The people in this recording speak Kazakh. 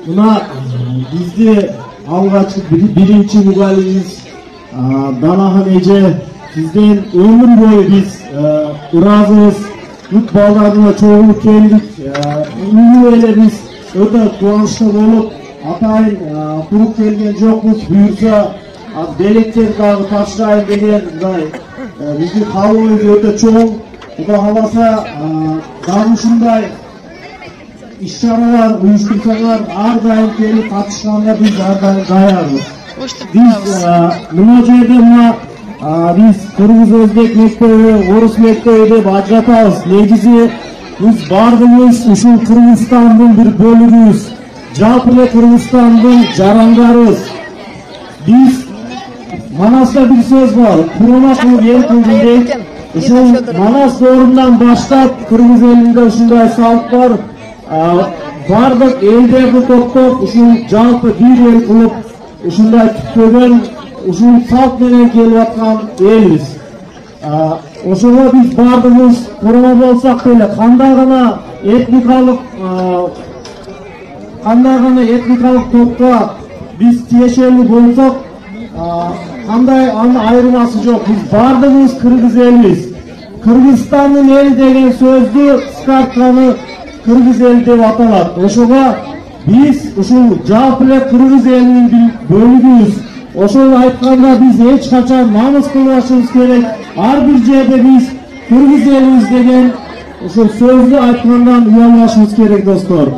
Buna bizde algaçlı birinci mügalimiz Danahan Ece sizden ömür boyu biz razıyız. Yurt bağlarına çoğunluk geldik. Ünlü biz öde kuvançlı olup atayın kurup gelgen jokmuz buyursa belekler dağı taşlayın degen bizi kalımız öde çoğun. Kuda kalasa dağı şunday İş-şaralar, uyuştursalar, ardayım gelip katışkanlar biz ardayım dayarız. Biz buna жерде biz Kırgız Özbek mektebi, Orus mektebi dep ajratабыз. Негизи biz бардыгыбыз ушул Кыргызстандын bir bölүгүбүз. Жалпы эле Кыргызстандын жарандарыбыз. Biz Manas'ta bir söz var. Kuruna kılıp yer kılgındayız. Ушул Manas doğrundan başlap Kırgız elinde ушундай салт бар. Бардык элдерди топтоп ушул жалпы бир эл кылып ушундай түптөгөн ушул салт менен келип аткан элбиз. Ошого биз бардыгыбыз курма болсак деле кандай гана этникалык топко биз тиешелүү болсок кандай анын айырмасы жок. Биз бардыгыбыз кыргыз элбиз. Кыргызстандын эли деген сөздү кыскартканы Kırgız eli деп аталат. Ошого biz ушул жалпы эле Кыргыз элинин bir bölүгүбүз. Ошол айтканда biz эч качан намыс кылбашыбыз керек. Ар бир жерде biz Кыргыз элибиз деген ушул сөздү айткандан уялбашыбыз керек достор.